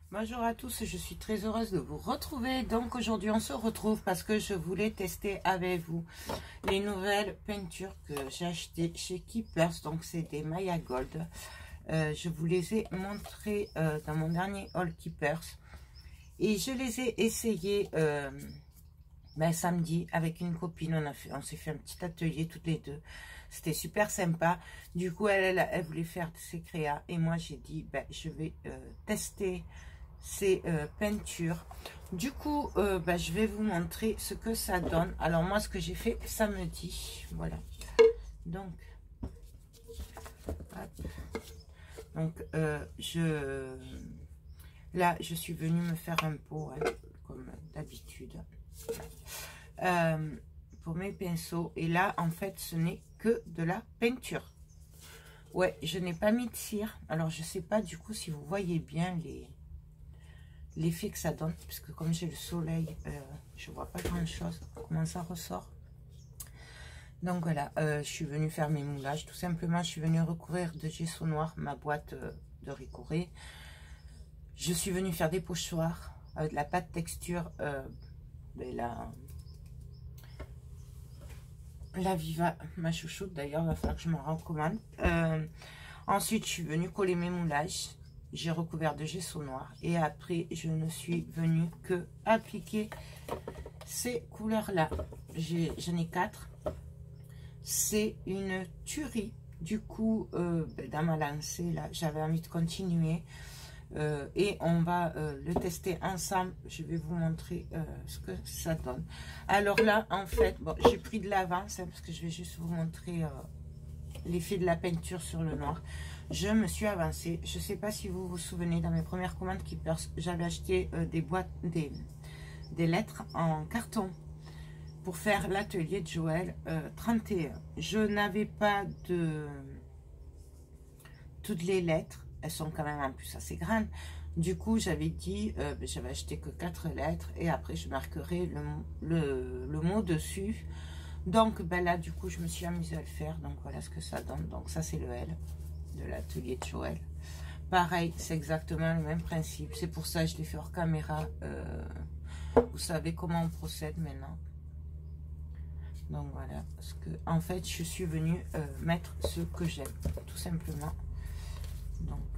Bonjour à tous, je suis très heureuse de vous retrouver. Donc aujourd'hui on se retrouve parce que je voulais tester avec vous les nouvelles peintures que j'ai achetées chez Keepers. Donc c'est des Maya Gold. Je vous les ai montrées dans mon dernier haul Keepers. Et je les ai essayées samedi avec une copine. On s'est fait un petit atelier toutes les deux. C'était super sympa. Du coup elle voulait faire ses créas. Et moi j'ai dit je vais tester ces peintures. Du coup je vais vous montrer ce que ça donne. Alors moi ce que j'ai fait samedi, voilà. Donc là je suis venue me faire un pot comme d'habitude pour mes pinceaux. Et là en fait ce n'est que de la peinture. Ouais, je n'ai pas mis de cire. Alors je sais pas du coup si vous voyez bien l'effet que ça donne, parce que comme j'ai le soleil, je vois pas grand chose comment ça ressort. Donc voilà, je suis venue faire mes moulages tout simplement. Je suis venue recouvrir de gesso noir ma boîte de Ricoré. Je suis venue faire des pochoirs avec de la pâte texture, la Viva, ma chouchoute d'ailleurs, il va falloir que je m'en recommande. Ensuite je suis venue coller mes moulages. J'ai recouvert de gesso noir et après je ne suis venue que appliquer ces couleurs là. J'en ai 4. C'est une tuerie. Du coup dans ma lancée là j'avais envie de continuer et on va le tester ensemble. Je vais vous montrer ce que ça donne. Alors là en fait bon, j'ai pris de l'avance parce que je vais juste vous montrer l'effet de la peinture sur le noir. Je me suis avancée. Je ne sais pas si vous vous souvenez, dans mes premières commandes Keepers, j'avais acheté des boîtes, des lettres en carton pour faire l'atelier de Joël 31. Je n'avais pas de toutes les lettres. Elles sont quand même en plus assez grandes. Du coup, j'avais dit, j'avais acheté que 4 lettres et après je marquerai le mot dessus. Donc là du coup je me suis amusée à le faire. Donc voilà ce que ça donne. Donc ça c'est le L de l'atelier de Joël. Pareil, c'est exactement le même principe. C'est pour ça que je l'ai fait hors caméra. Vous savez comment on procède maintenant. Donc voilà ce que en fait je suis venue mettre ce que j'aime tout simplement. Donc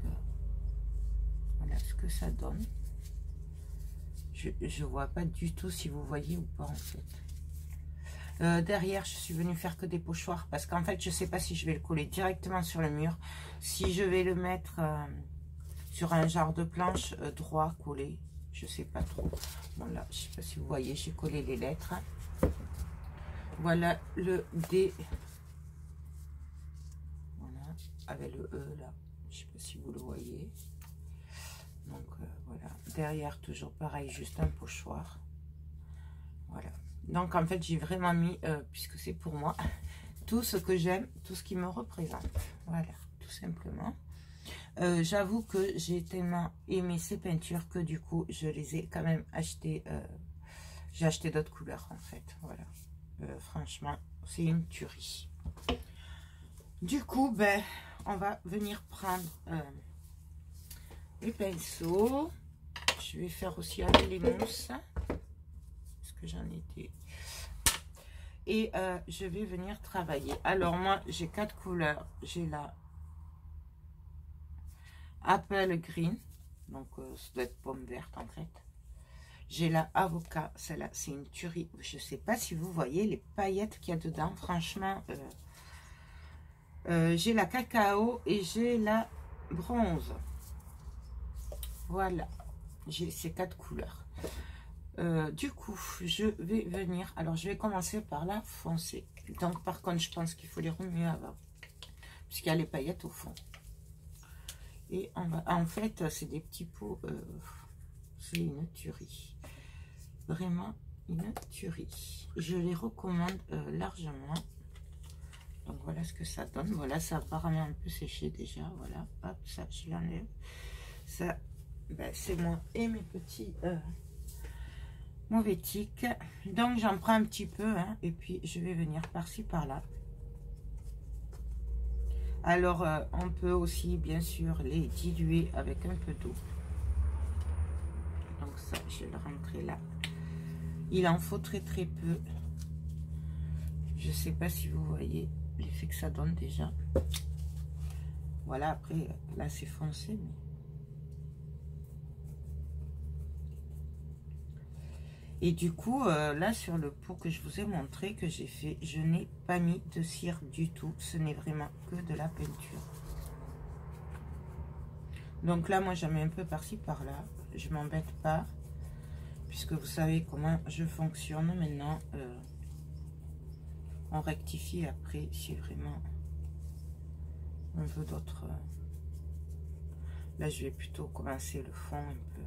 voilà ce que ça donne. Je vois pas du tout si vous voyez ou pas en fait. Derrière je suis venue faire que des pochoirs parce qu'en fait je sais pas si je vais le coller directement sur le mur, si je vais le mettre sur un genre de planche droit collé, je sais pas trop. Bon là je sais pas si vous voyez, j'ai collé les lettres. Voilà le D, voilà avec le E là, je sais pas si vous le voyez. Donc voilà, derrière toujours pareil, juste un pochoir. Voilà. Donc en fait j'ai vraiment mis, puisque c'est pour moi, tout ce que j'aime, tout ce qui me représente. Voilà, tout simplement. J'avoue que j'ai tellement aimé ces peintures que du coup je les ai quand même achetées. J'ai acheté d'autres couleurs en fait. Voilà. Franchement, c'est une tuerie. Du coup, on va venir prendre les pinceaux. Je vais faire aussi avec les mousses. Que j'en étais et je vais venir travailler. Alors moi j'ai 4 couleurs. J'ai la Apple Green, donc ça doit être pomme verte en fait. J'ai la Avocat, celle-là c'est une tuerie. Je sais pas si vous voyez les paillettes qu'il y a dedans, franchement. J'ai la Cacao et j'ai la Bronze. Voilà, j'ai ces 4 couleurs. Du coup, je vais venir. Alors, je vais commencer par la foncée. Donc, par contre, je pense qu'il faut les remuer avant, puisqu'il y a les paillettes au fond. Et on va. En fait, c'est des petits pots. C'est une tuerie. Vraiment une tuerie. Je les recommande largement. Donc, voilà ce que ça donne. Voilà, ça a apparemment un peu séché déjà. Voilà, hop, ça, je l'enlève. Ça, c'est moi et mes petits. Mauvais tic. Donc j'en prends un petit peu et puis je vais venir par-ci par-là. Alors on peut aussi bien sûr les diluer avec un peu d'eau. Donc ça, je vais le rentrer là. Il en faut très très peu. Je sais pas si vous voyez l'effet que ça donne déjà. Voilà, après, là c'est foncé. Mais... Et du coup, là sur le pot que je vous ai montré, que j'ai fait, je n'ai pas mis de cire du tout. Ce n'est vraiment que de la peinture. Donc là, moi j'en mets un peu par-ci par-là. Je m'embête pas. Puisque vous savez comment je fonctionne maintenant. On rectifie après si vraiment on veut d'autres. Là, je vais plutôt commencer le fond un peu.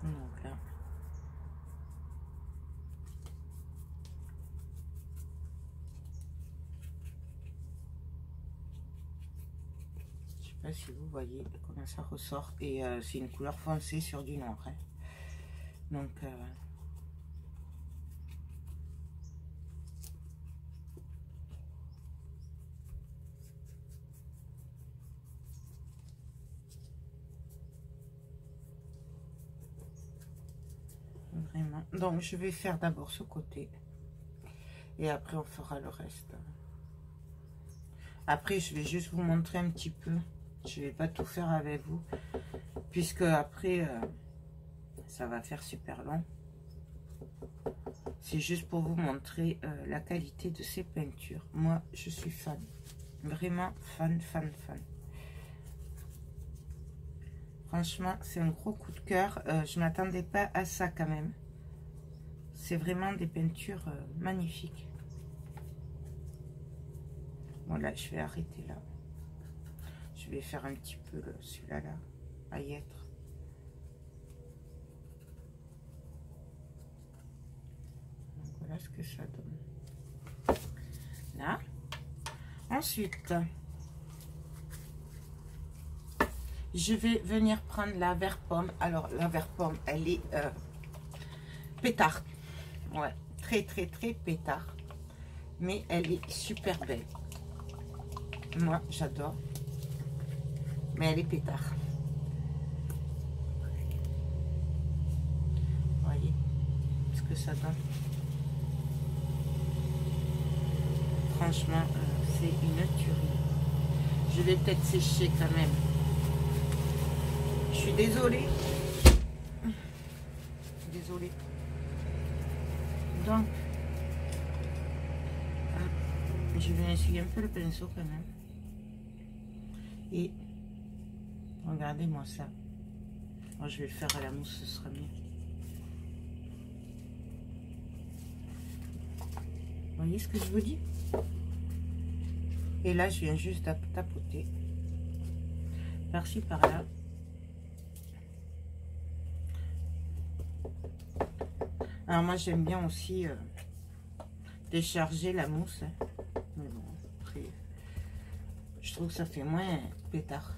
Donc là. Je sais pas si vous voyez comment ça ressort. Et c'est une couleur foncée sur du noir. Hein. Donc... vraiment. Donc, je vais faire d'abord ce côté. Et après, on fera le reste. Après, je vais juste vous montrer un petit peu. Je vais pas tout faire avec vous. Puisque après, ça va faire super long. C'est juste pour vous montrer la qualité de ces peintures. Moi, je suis fan. Vraiment fan, fan, fan. Franchement, c'est un gros coup de cœur. Je ne m'attendais pas à ça quand même. C'est vraiment des peintures magnifiques. Bon, là, je vais arrêter là. Je vais faire un petit peu celui-là, là, à y être. Donc, voilà ce que ça donne. Là. Ensuite, je vais venir prendre la vert pomme. Alors, la vert pomme, elle est pétard. Ouais, très, très, très pétard. Mais elle est super belle. Moi, j'adore. Mais elle est pétard. Vous voyez ce que ça donne. Franchement, c'est une tuerie. Je vais peut-être sécher quand même. Je suis désolée. Désolée. Donc, je vais essuyer un peu le pinceau quand même. Et regardez-moi ça. Moi, je vais le faire à la mousse, ce sera mieux. Vous voyez ce que je vous dis? Et là, je viens juste tapoter. Par-ci, par-là. Alors, moi, j'aime bien aussi décharger la mousse. Hein. Mais bon, après, je trouve que ça fait moins pétard.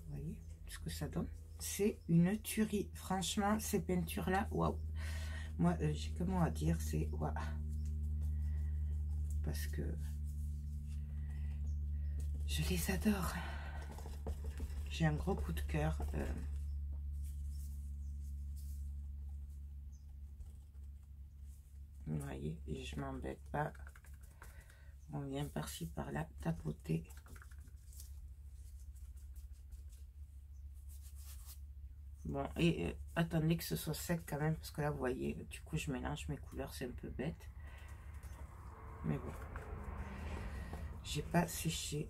Vous voyez ce que ça donne? C'est une tuerie. Franchement, ces peintures-là, waouh. Moi, j'ai que mot à dire, c'est waouh. Parce que je les adore. J'ai un gros coup de cœur. Vous voyez, et je m'embête pas. On vient par-ci, par-là, tapoter. Bon, et attendez que ce soit sec quand même, parce que là, vous voyez, du coup, je mélange mes couleurs, c'est un peu bête. Mais bon, j'ai pas séché.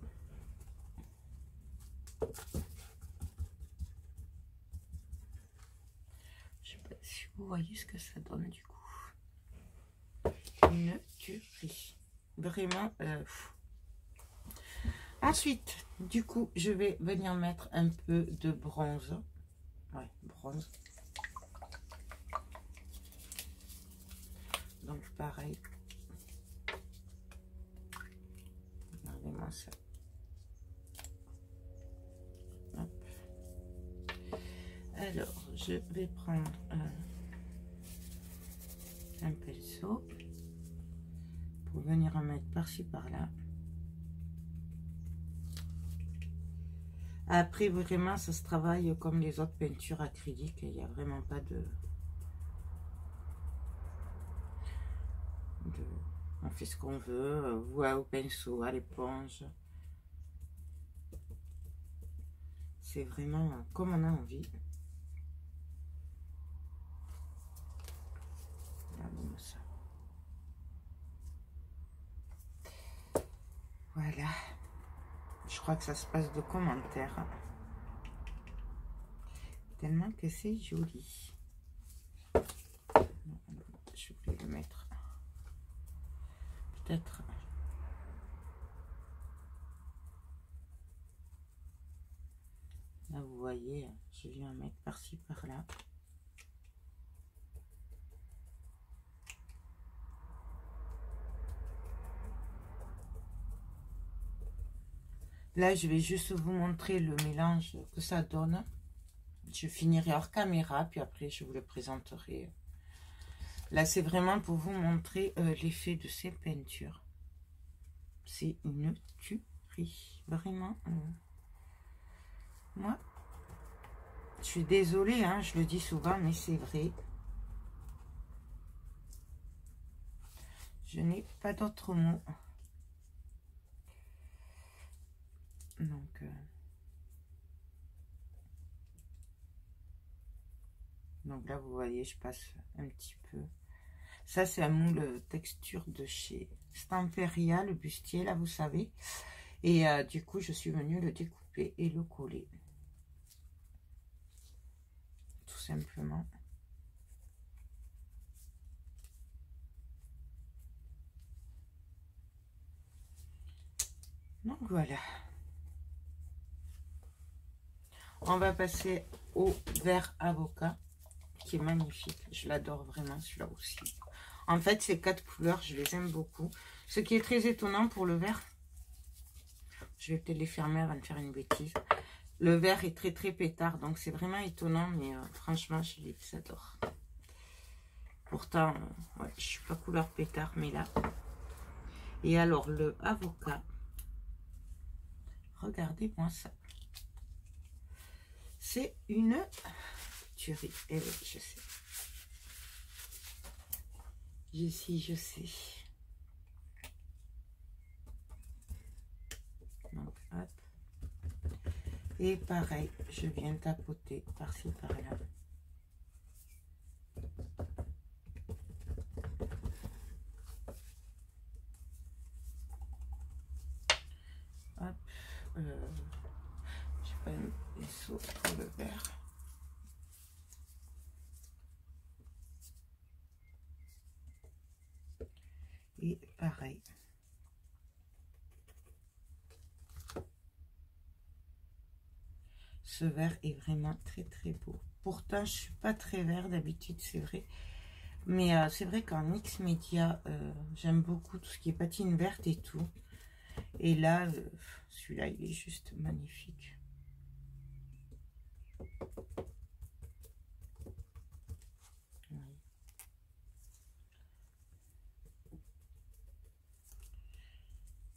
Je sais pas si vous voyez ce que ça donne du coup. Une tuerie. Vraiment. Ensuite, du coup, je vais venir mettre un peu de bronze. Ouais, bronze. Donc pareil. Regardez-moi ça. Hop. Alors, je vais prendre un pinceau pour venir en mettre par-ci par-là. Après, vraiment, ça se travaille comme les autres peintures acryliques. Il n'y a vraiment pas on fait ce qu'on veut, ou au pinceau, à l'éponge. C'est vraiment comme on a envie. Regardez-moi ça. Voilà. Je crois que ça se passe de commentaires. Tellement que c'est joli. Je vais le mettre. Peut-être. Là, vous voyez, je viens mettre par-ci, par-là. Là, je vais juste vous montrer le mélange que ça donne. Je finirai hors caméra, puis après, je vous le présenterai. Là, c'est vraiment pour vous montrer l'effet de ces peintures. C'est une tuerie. Vraiment. Moi, je suis désolée, hein, je le dis souvent, mais c'est vrai. Je n'ai pas d'autres mots. Donc là, vous voyez, je passe un petit peu. Ça, c'est un moule texture de chez Stamperia, le bustier, là, vous savez. Et du coup, je suis venue le découper et le coller. Tout simplement. Donc voilà. On va passer au vert avocat, qui est magnifique. Je l'adore vraiment, celui-là aussi. En fait, ces 4 couleurs, je les aime beaucoup. Ce qui est très étonnant pour le vert, je vais peut-être les fermer avant de faire une bêtise. Le vert est très très pétard, donc c'est vraiment étonnant, mais franchement, je les adore. Pourtant, ouais, je suis pas couleur pétard, mais là. Et alors, le avocat, regardez-moi ça. C'est une tuerie. Eh oui, je sais. Je sais. Donc, hop. Et pareil, je viens tapoter par-ci, par-là. Hop. Je prends un pinceau pour le vert. Et pareil. Ce vert est vraiment très très beau. Pourtant, je suis pas très vert d'habitude, c'est vrai. Mais c'est vrai qu'en mix média, j'aime beaucoup tout ce qui est patine verte et tout. Et là, celui-là, il est juste magnifique.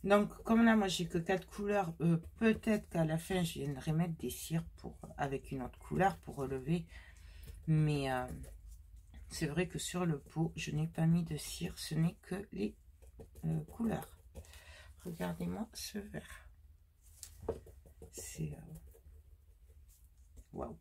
Donc, comme là, moi, j'ai que 4 couleurs, peut-être qu'à la fin, je viendrai mettre des cires avec une autre couleur pour relever. Mais c'est vrai que sur le pot, je n'ai pas mis de cire, ce n'est que les couleurs. Regardez-moi ce vert. C'est... waouh!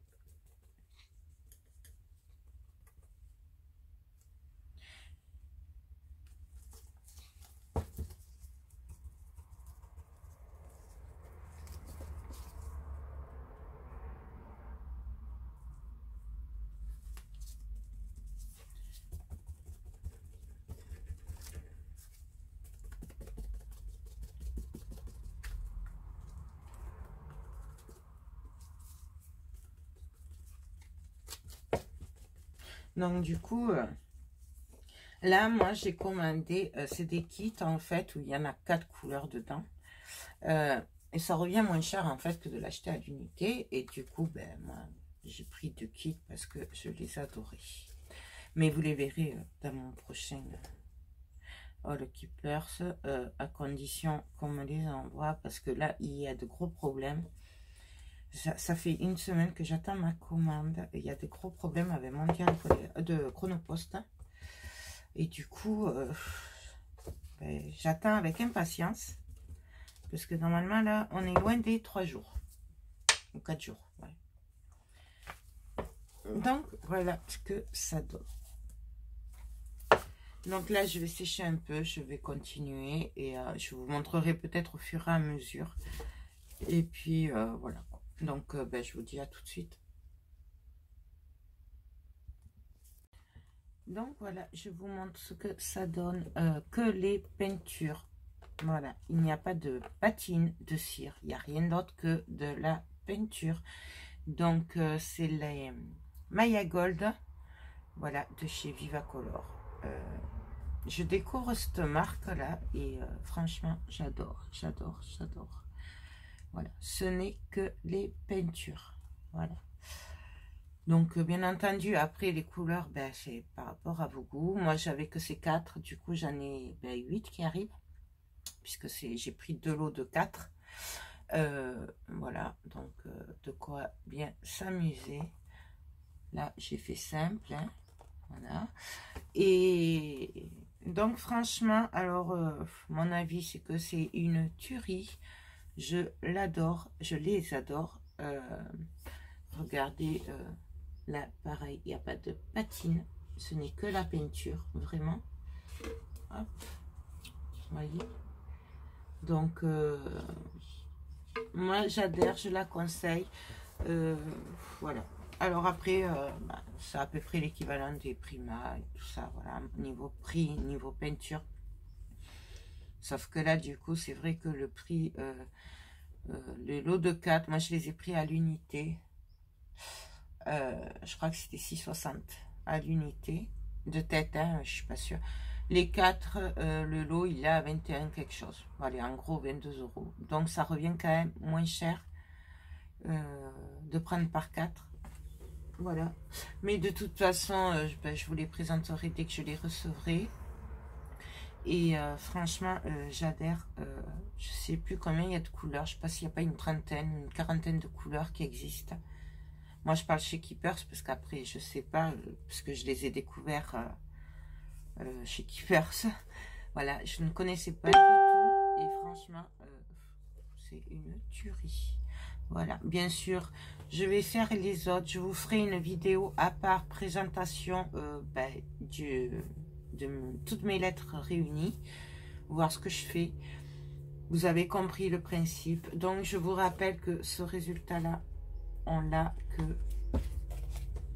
Donc, du coup, là, moi, j'ai commandé, c'est des kits, en fait, où il y en a 4 couleurs dedans. Et ça revient moins cher, en fait, que de l'acheter à l'unité. Et du coup, ben, moi, j'ai pris 2 kits parce que je les adorais. Mais vous les verrez dans mon prochain All Keepers, à condition qu'on me les envoie, parce que là, il y a de gros problèmes. Ça fait une semaine que j'attends ma commande. Il y a de gros problèmes avec Mondial de Chronopost. Et du coup, ben, j'attends avec impatience. Parce que normalement, là, on est loin des 3 jours. Ou 4 jours. Ouais. Donc, voilà ce que ça donne. Donc là, je vais sécher un peu. Je vais continuer. Et je vous montrerai peut-être au fur et à mesure. Et puis, voilà. Donc, ben, je vous dis à tout de suite. Donc, voilà, je vous montre ce que ça donne, que les peintures. Voilà, il n'y a pas de patine, de cire. Il n'y a rien d'autre que de la peinture. Donc, c'est les Maya Gold. Voilà, de chez Vivacolor. Je découvre cette marque-là et franchement, j'adore, j'adore, j'adore. Voilà, ce n'est que les peintures. Voilà. Donc, bien entendu, après les couleurs, ben, c'est par rapport à vos goûts. Moi, j'avais que ces 4. Du coup, j'en ai 8 qui arrivent. Puisque j'ai pris 2 lots de 4. Voilà. Donc, de quoi bien s'amuser. Là, j'ai fait simple. Hein, voilà. Et donc, franchement, alors, mon avis, c'est que c'est une tuerie. Je l'adore, je les adore. Regardez, là, pareil, il n'y a pas de patine. Ce n'est que la peinture, vraiment. Hop, vous voyez. Donc, moi, j'adhère, je la conseille. Voilà. Alors après, bah, c'est à peu près l'équivalent des Prima et tout ça. Voilà, niveau prix, niveau peinture. Sauf que là, du coup, c'est vrai que le prix... les lots de 4, moi je les ai pris à l'unité. Je crois que c'était 6,60 à l'unité. De tête, hein, je suis pas sûre. Les 4, le lot, il est à 21 quelque chose. Voilà, en gros, 22 €. Donc, ça revient quand même moins cher de prendre par 4. Voilà. Mais de toute façon, ben, je vous les présenterai dès que je les recevrai. Et franchement, j'adhère. Je sais plus combien il y a de couleurs. Je sais pas s'il n'y a pas une trentaine, une quarantaine de couleurs qui existent. Moi, je parle chez Keepers parce qu'après, je sais pas, parce que je les ai découverts chez Keepers. Voilà, je ne connaissais pas du tout. Et franchement, c'est une tuerie. Voilà, bien sûr, je vais faire les autres. Je vous ferai une vidéo à part présentation ben, de toutes mes lettres réunies, voir ce que je fais. Vous avez compris le principe. Donc, je vous rappelle que ce résultat-là, on l'a que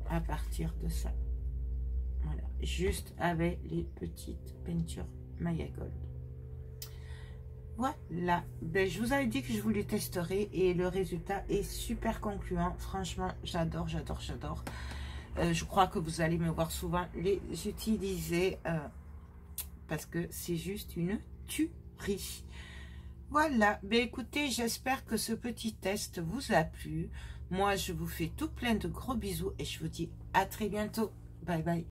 à partir de ça. Voilà, juste avec les petites peintures Maya Gold. Voilà, ben, je vous avais dit que je vous les testerai et le résultat est super concluant. Franchement, j'adore, j'adore, j'adore. Je crois que vous allez me voir souvent les utiliser parce que c'est juste une tuerie. Voilà, ben écoutez, j'espère que ce petit test vous a plu. Moi, je vous fais tout plein de gros bisous et je vous dis à très bientôt. Bye bye.